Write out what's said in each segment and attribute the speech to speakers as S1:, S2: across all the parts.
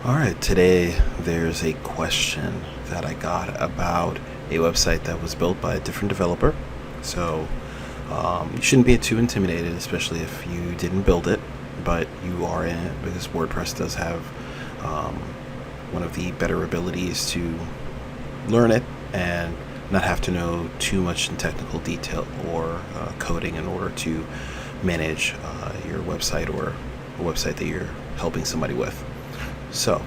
S1: Alright, today there's a question that I got about a website that was built by a different developer. So you shouldn't be too intimidated, especially if you didn't build it, but you are in it because WordPress does have one of the better abilities to learn it and not have to know too much in technical detail or coding in order to manage your website or a website that you're helping somebody with. So,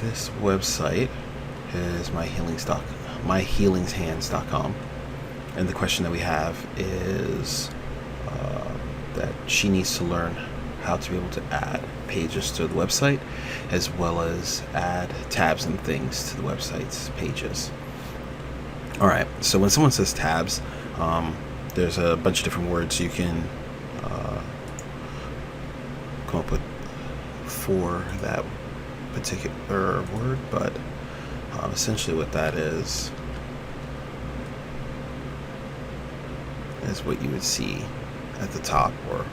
S1: this website is myhealingshands.com, and the question that we have is that she needs to learn how to be able to add pages to the website, as well as add tabs and things to the website's pages. Alright, so when someone says tabs, there's a bunch of different words you can come up with for that particular word, but essentially what that is what you would see at the top or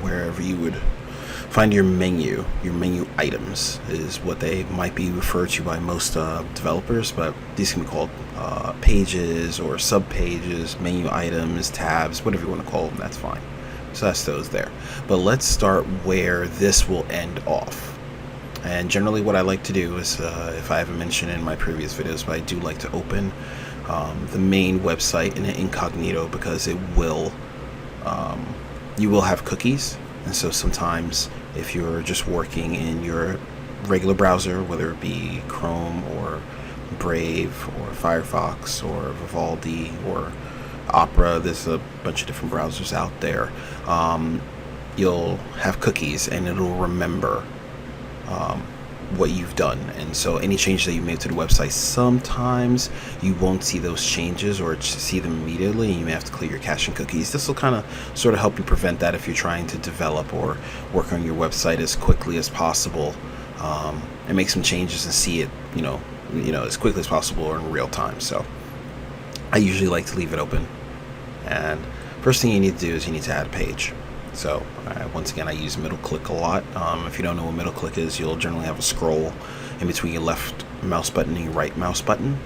S1: wherever you would find your menu items is what they might be referred to by most developers, but these can be called pages or sub pages, menu items, tabs, whatever you want to call them, that's fine. So that's those there. But let's start where this will end off. And generally what I like to do is, if I haven't mentioned in my previous videos, but I do like to open the main website in an incognito, because it will, you will have cookies. And so sometimes if you're just working in your regular browser, whether it be Chrome or Brave or Firefox or Vivaldi or Opera, there's a bunch of different browsers out there, you'll have cookies and it'll remember what you've done. And so any change that you made to the website, sometimes you won't see those changes or see them immediately, and you may have to clear your cache and cookies. This will kind of sort of help you prevent that if you're trying to develop or work on your website as quickly as possible, and make some changes and see it as quickly as possible or in real time. So I usually like to leave it open, and first thing you need to do is you need to add a page. So once again, I use middle click a lot. If you don't know what middle click is, you'll generally have a scroll in between your left mouse button and your right mouse button.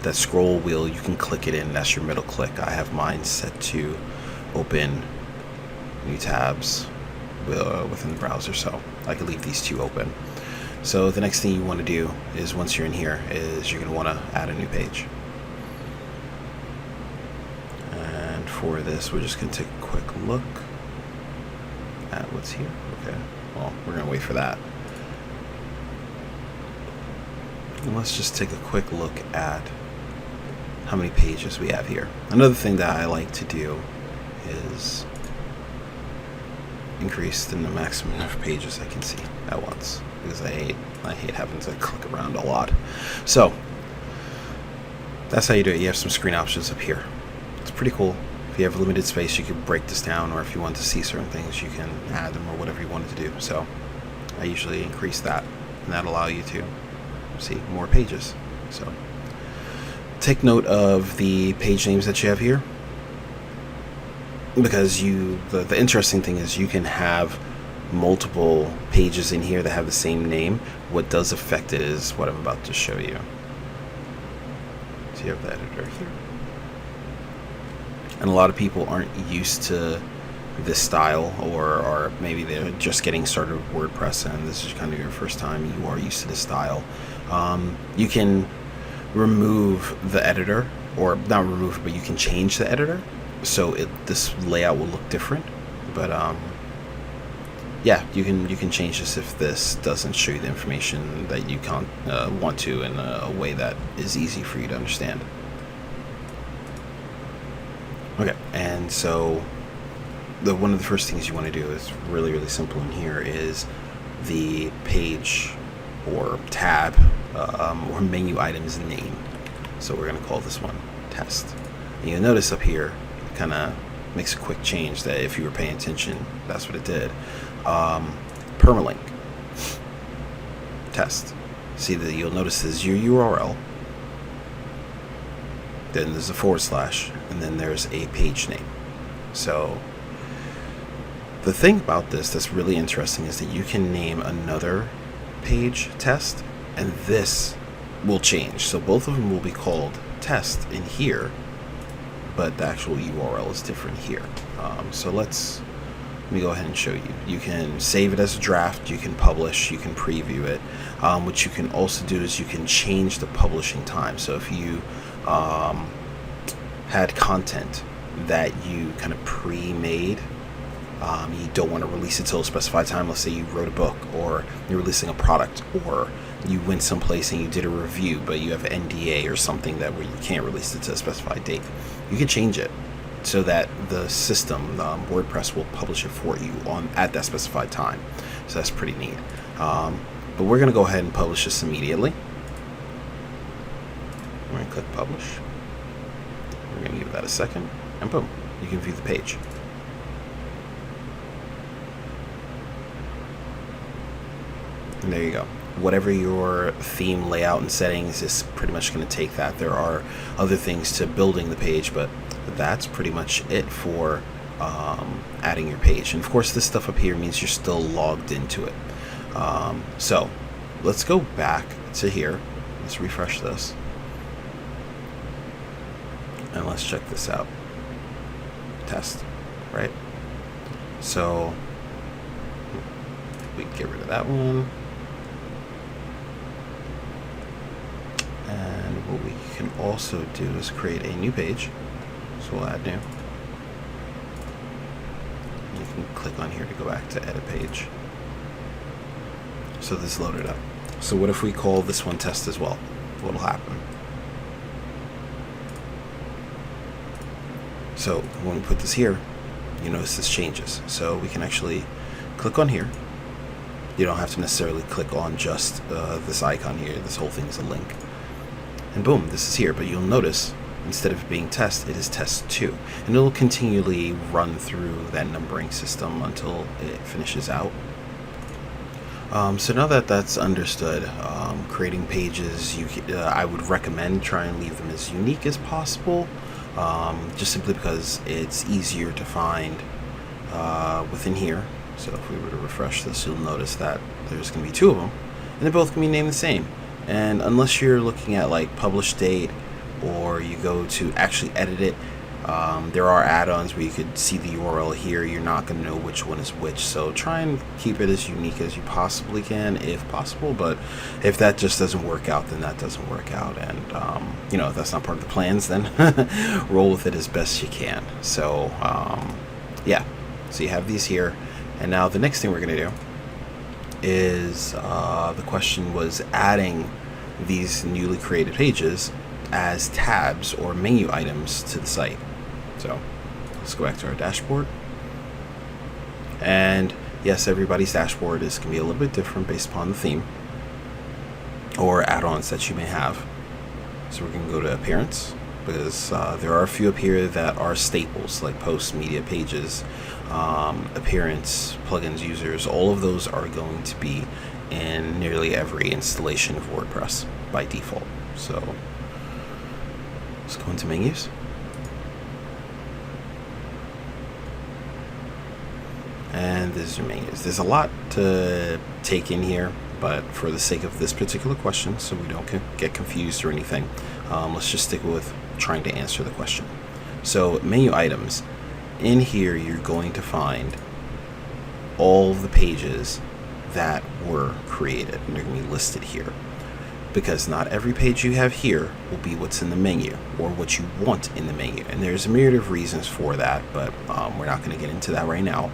S1: That scroll wheel, you can click it in, that's your middle click. I have mine set to open new tabs within the browser, so I can leave these two open. So the next thing you want to do is, once you're in here, is you're going to want to add a new page. And for this, we're just going to take a quick look at what's here. Okay, well, we're going to wait for that. And let's just take a quick look at how many pages we have here. Another thing that I like to do is increase the maximum number of pages I can see at once, because I hate having to click around a lot. So that's how you do it. You have some screen options up here. It's pretty cool. If you have limited space, you can break this down, or if you want to see certain things, you can add them or whatever you wanted to do. So I usually increase that, and that'll allow you to see more pages. So take note of the page names that you have here, because the interesting thing is you can have multiple pages in here that have the same name. What does affect it is what I'm about to show you. So you have the editor here, and a lot of people aren't used to this style, or maybe they're just getting started with WordPress and this is kind of your first time. You are used to this style. You can remove the editor, or not remove it, but you can change the editor, so this layout will look different. But yeah, you can change this if this doesn't show you the information that you can't want to in a way that is easy for you to understand. Okay, and so one of the first things you want to do is really simple in here is the page or tab or menu item's name. So we're going to call this one test. And you'll notice up here it kind of makes a quick change that if you were paying attention, that's what it did. Permalink test. See that you'll notice this is your URL, then there's a /, and then there's a page name. So The thing about this that's really interesting is that you can name another page test, and this will change. So both of them will be called test in here, but the actual URL is different here. So let me go ahead and show you. You can save it as a draft, you can publish, you can preview it. What you can also do is you can change the publishing time. So if you had content that you kind of pre-made, you don't want to release it till a specified time. Let's say you wrote a book, or you're releasing a product, or you went someplace and you did a review, but you have NDA or something that where you can't release it to a specified date. You can change it so that the system, WordPress, will publish it for you at that specified time. So that's pretty neat. But we're going to go ahead and publish this immediately. We're going to click publish. We're going to give that a second, and boom, you can view the page. And there you go. Whatever your theme layout and settings is pretty much going to take that. There are other things to building the page, but that's pretty much it for adding your page. And of course, this stuff up here means you're still logged into it. So let's go back to here. Let's refresh this. And let's check this out. Test, right? So we can get rid of that one. And what we can also do is create a new page. So we'll add new. You can click on here to go back to edit page. So this loaded up. So what if we call this one test as well? What'll happen? So when we put this here, you notice this changes. So we can actually click on here. You don't have to necessarily click on just this icon here. This whole thing is a link. And boom, this is here. But you'll notice instead of being test, it is test 2. And it'll continually run through that numbering system until it finishes out. So now that that's understood, creating pages, I would recommend try and leave them as unique as possible. Just simply because it's easier to find within here. So if we were to refresh this, you'll notice that there's going to be 2 of them, and they're both going to be named the same. And unless you're looking at like publish date, or you go to actually edit it, there are add-ons where you could see the URL here. You're not going to know which one is which, so try and keep it as unique as you possibly can if possible. But if that just doesn't work out, then that doesn't work out, and if that's not part of the plans, then roll with it as best you can. So yeah, so you have these here, and now the next thing we're going to do is the question was adding these newly created pages as tabs or menu items to the site. So let's go back to our dashboard. And yes, everybody's dashboard is going to be a little bit different based upon the theme or add-ons that you may have. So we're going to go to appearance, because there are a few up here that are staples, like posts, media, pages, appearance, plugins, users. All of those are going to be in nearly every installation of WordPress by default. So let's go into menus. And this is your menus. There's a lot to take in here, but for the sake of this particular question, so we don't get confused or anything, let's just stick with trying to answer the question. So menu items. In here, you're going to find all of the pages that were created, and they're going to be listed here. Because not every page you have here will be what's in the menu or what you want in the menu. And there's a myriad of reasons for that, but we're not going to get into that right now.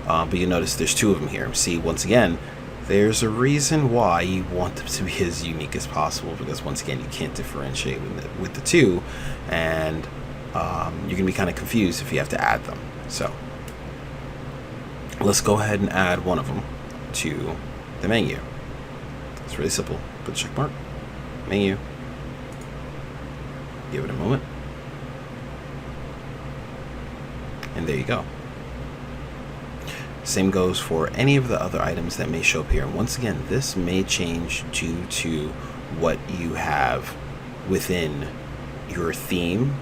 S1: But you notice there's 2 of them here. See, once again, there's a reason why you want them to be as unique as possible, because once again, you can't differentiate with the 2, and you're going to be kind of confused if you have to add them. So let's go ahead and add one of them to the menu. It's really simple. Put a check mark, menu, give it a moment, and there you go. Same goes for any of the other items that may show up here. And once again, this may change due to what you have within your theme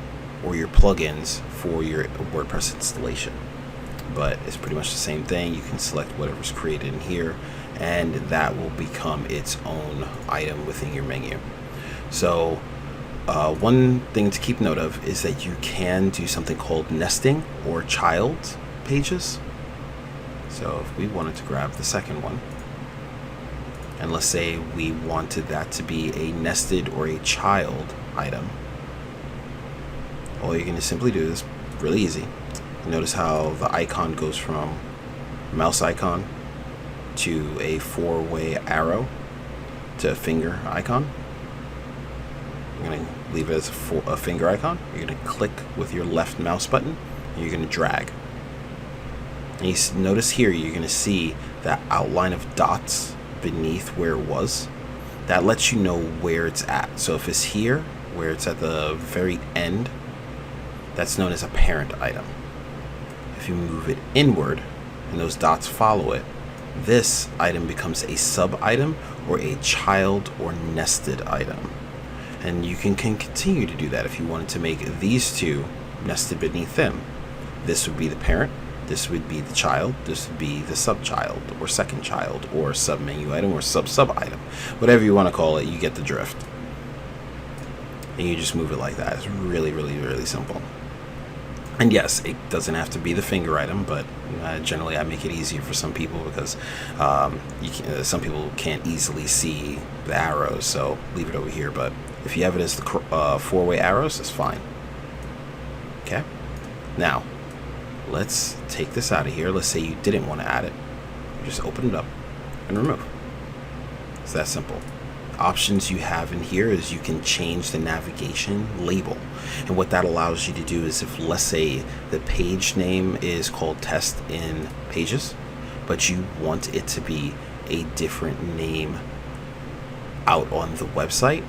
S1: or your plugins for your WordPress installation. but it's pretty much the same thing. You can select whatever's created in here, and that will become its own item within your menu. So one thing to keep note of is that you can do something called nesting or child pages. So if we wanted to grab the second one, and let's say we wanted that to be a nested or a child item, all you're going to simply do is really easy. Notice how the icon goes from mouse icon to a 4-way arrow to a finger icon. You're going to leave it as a finger icon. You're going to click with your left mouse button, and you're going to drag. And you notice here you're going to see that outline of dots beneath where it was. That lets you know where it's at. So if it's here, where it's at the very end, that's known as a parent item. If you move it inward and those dots follow it, this item becomes a sub item or a child or nested item. And you can continue to do that if you wanted to make these two nested beneath them. This would be the parent, this would be the child, this would be the sub-child or second child or sub-menu item or sub-item. Whatever you want to call it, you get the drift. And you just move it like that. It's really, really, really simple. And yes, it doesn't have to be the finger item, but generally I make it easier for some people because some people can't easily see the arrows, so leave it over here. But if you have it as the 4-way arrows, it's fine. Okay. Now, let's take this out of here. Let's say you didn't want to add it. You just open it up and remove. It's that simple. Options you have in here is you can change the navigation label, and what that allows you to do is, if let's say the page name is called test in pages, but you want it to be a different name out on the website,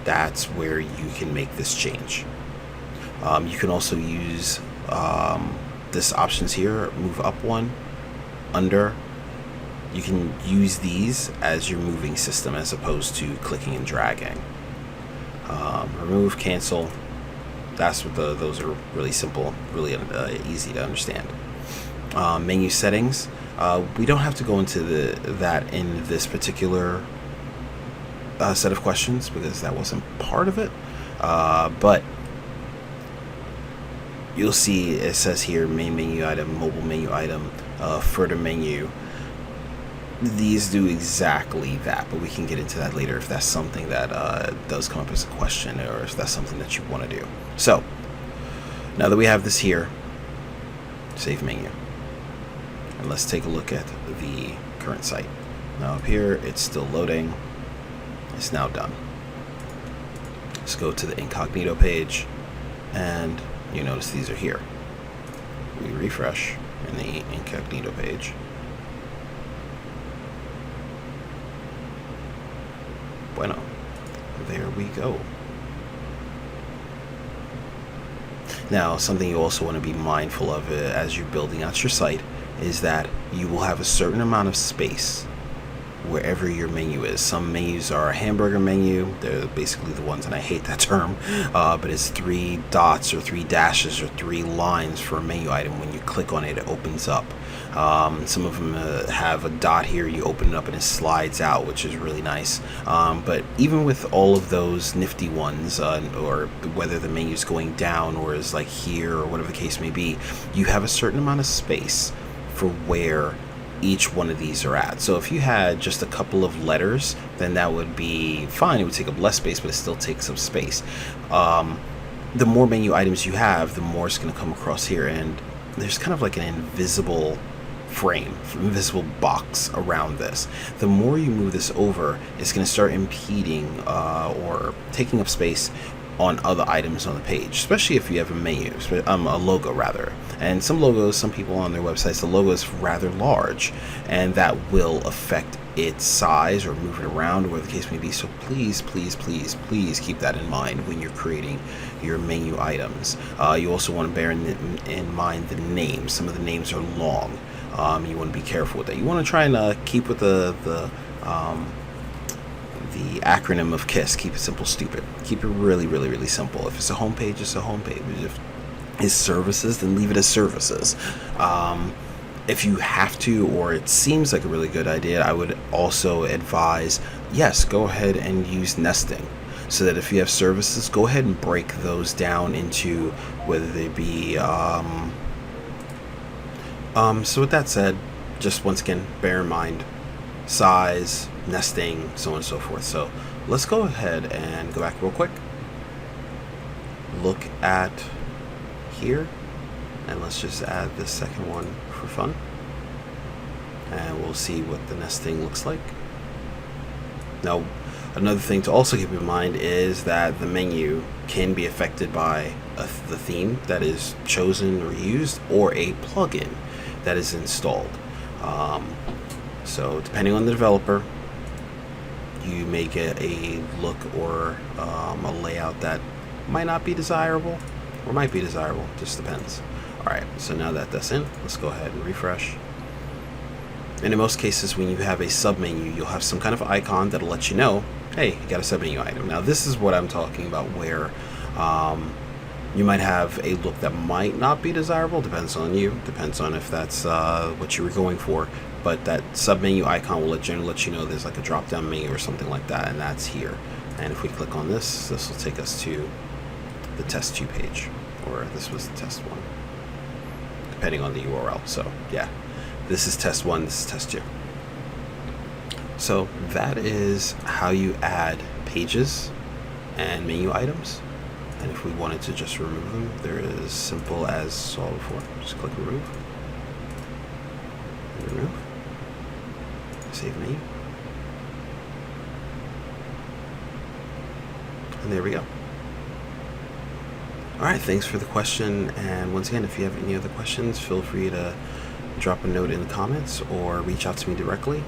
S1: that's where you can make this change. You can also use this options here, move up one, under. You can use these as your moving system as opposed to clicking and dragging. Remove, cancel. That's what those are really simple, really easy to understand. Menu settings. We don't have to go into that in this particular set of questions because that wasn't part of it. But you'll see it says here main menu item, mobile menu item, further menu. These do exactly that, but we can get into that later if that's something that does come up as a question, or if that's something that you want to do. So now that we have this here, save menu, and let's take a look at the current site. Now up here it's still loading. It's now done. Let's go to the incognito page, and you notice these are here. We refresh in the incognito page. Bueno, there we go. Now, something you also want to be mindful of as you're building out your site is that you will have a certain amount of space wherever your menu is. Some menus are a hamburger menu. They're basically the ones, and I hate that term, but it's 3 dots or 3 dashes or 3 lines for a menu item. When you click on it, it opens up. Some of them have a dot here. You open it up and it slides out, which is really nice. But even with all of those nifty ones, or whether the menu's going down or is like here or whatever the case may be, you have a certain amount of space for where each one of these are at. So if you had just a couple of letters, then that would be fine. It would take up less space, but it still takes up space. The more menu items you have, the more it's going to come across here, and there's kind of like an invisible frame, invisible box around this. The more you move this over, it's going to start impeding or taking up space on other items on the page, especially if you have a menu, a logo rather. And some logos, some people on their websites, the logo is rather large, and that will affect its size or move it around, or whatever the case may be. So please, please, please, please keep that in mind when you're creating your menu items. You also want to bear in mind the names. Some of the names are long. You want to be careful with that. You want to try and keep with the acronym of KISS. Keep it simple, stupid. Keep it really, really, really simple. If it's a homepage, it's a homepage. is services, then leave it as services. If you have to, or it seems like a really good idea, I would also advise, yes, go ahead and use nesting, so that if you have services, go ahead and break those down into whether they be so with that said, just once again, bear in mind size, nesting, so on and so forth. So let's go ahead and go back real quick, look at here, and let's just add the second one for fun, and we'll see what the nesting looks like. Now, another thing to also keep in mind is that the menu can be affected by the theme that is chosen or used, or a plugin that is installed. So depending on the developer, you may get a look or a layout that might not be desirable, or might be desirable, just depends. Alright, so now that that's in, let's go ahead and refresh. And in most cases, when you have a submenu, you'll have some kind of icon that'll let you know, hey, you got a submenu item. Now this is what I'm talking about, where you might have a look that might not be desirable, depends on you, depends on if that's what you were going for, but that submenu icon will generally let you know there's like a drop down menu or something like that, and that's here. And if we click on this, this will take us to the test 2 page, or this was the test 1, depending on the URL. So yeah, this is test 1, this is test 2. So that is how you add pages and menu items. And if we wanted to just remove them, they're as simple as saw before. Just click remove. And remove. Save menu. And there we go. Alright, thanks for the question. And once again, if you have any other questions, feel free to drop a note in the comments or reach out to me directly.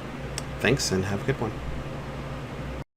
S1: Thanks, and have a good one.